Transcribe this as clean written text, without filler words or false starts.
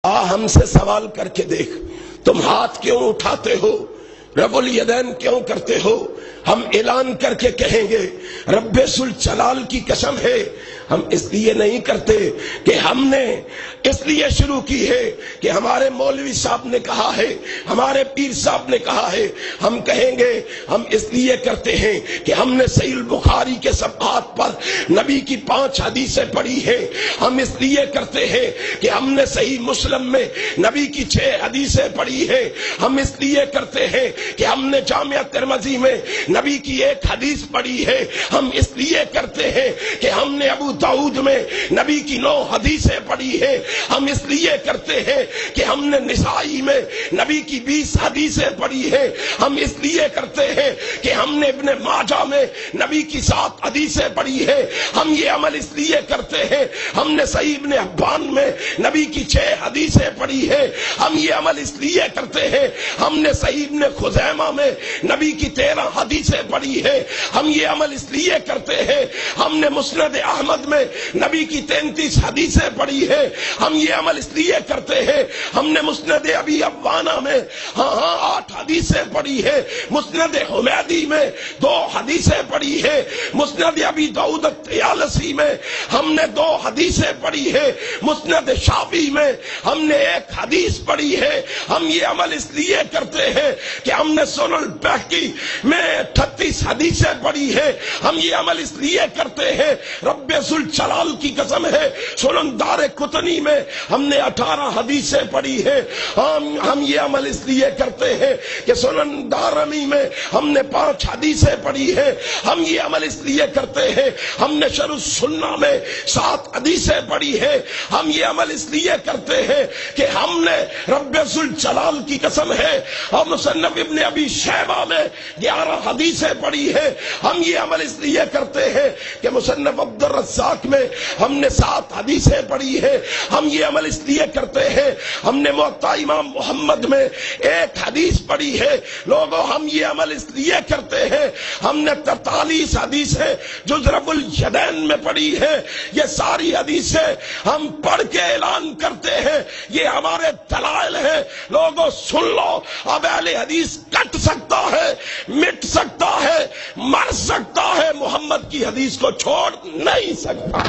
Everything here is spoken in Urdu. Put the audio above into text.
ہم سے سوال کر کے دیکھ، تم ہاتھ کیوں اٹھاتے ہو، رب الیدین کیوں کرتے ہو؟ ہم اعلان کر کے کہیں گے رب ذوالجلال کی قسم ہے، ہم اس لیے نہیں کرتے کہ ہم نے اس لیے شروع کی ہے کہ ہمارے مولوی صاحب نے کہا ہے، ہمارے پیر صاحب نے کہا ہے۔ ہم کہیں گے ہم اس لیے کرتے ہیں کہ ہم نے صحیح البخاری کے صفحات پر نبی کی 5 حدیثیں پڑھی ہیں۔ ہم اس لیے کرتے ہیں کہ ہم نے صحیح مسلم میں نبی کی 6 حدیثیں پڑھی ہیں۔ ہم اس لیے کرتے ہیں کہ ہم نے جامعہ ترمذی میں نبی کی 1 حدیث پڑھی ہے۔ ہم اس لیے کرتے ہیں کہ ہم نے ابو داؤد میں نبی کی 9 حدیثیں پڑھی ہیں۔ ہم اس لیے کرتے ہیں کہ ہم نے نسائی میں نبی کی 20 حدیثیں پڑھی ہیں۔ ہم اس لیے کرتے ہیں کہ ہم نے ابن ماجہ میں نبی کی 7 حدیثیں پڑھی ہیں۔ ہم یہ عمل اس لیے کرتے ہیں، ہم نے صحیح ابن حبان میں نبی کی 6 حدیثیں پڑھی ہیں۔ ہم یہ عمل اس لیے کرتے ہیں، ہم نے صحیح ابن خزیمہ میں نبی کی 13 حدیثیں پڑھی ہیں۔ ہم یہ عمل اس لیے کرتے ہیں، ہم نے مسند احمد میں نبی کی 33 حدیثیں پڑھی ہیں۔ ہم یہ عمل اس لیے کرتے ہیں، ہم نے مسند ابی عوانہ میں 8 حدیثیں پڑھی ہیں۔ مسند حمیدی میں 2 حدیثیں پڑھی ہیں۔ مسند ابی داؤد الطیالسی میں ہم نے 2 حدیثیں پڑھی ہیں۔ مسند شافعی میں ہم نے 1 حدیث پڑھی ہے۔ ہم یہ عمل اس لیے کرتے ہیں کہ ہم نے سنن البیہقی میں 38 حدیثیں پڑھی ہے۔ ہم یہ عمل اس لیے کرتے ہیں، رب ذوالجلال کی قسم ہے، سنن دارقطنی میں ہم نے 18 حدیثیں پڑھی ہے۔ ہم یہ عمل اس لیے کرتے ہیں کہ سنن دارمی میں ہم نے 5 حدیثیں پڑھی ہے۔ ہم یہ عمل اس لیے کرتے ہیں، ہم نے شرح السنہ میں 7 حدیثیں پڑھی ہے۔ ہم یہ عمل اس لیے کرتے ہیں کہ ہم نے رب ذوالجلال کی قسم ہے اور مصنف ابن ابی شیبہ میں 11 حدیثیں پڑھی ہے۔ ہم یہ عمل اس لیے کرتے ہیں کہ مصنف عبد الرزاق میں ہم نے 7 حدیثیں پڑھی ہے۔ ہم یہ عمل اس لیے کرتے ہیں، ہم نے موطا امام محمد میں 1 حدیث پڑھی ہے۔ لوگوں ہم یہ عمل اس لیے کرتے ہیں، ہم نے 43 حدیثیں جز رب الیدین میں پڑھی ہے۔ یہ ساری حدیثیں ہم پڑھ کے اعلان کرتے ہیں، یہ ہمارے دلائل ہیں۔ لوگوں سن لو، اب اہل حدیث کٹ سکتا ہے، مٹ سکتا ہے، مر سکتا ہے، محمد کی حدیث کو چھوڑ نہیں سکتا۔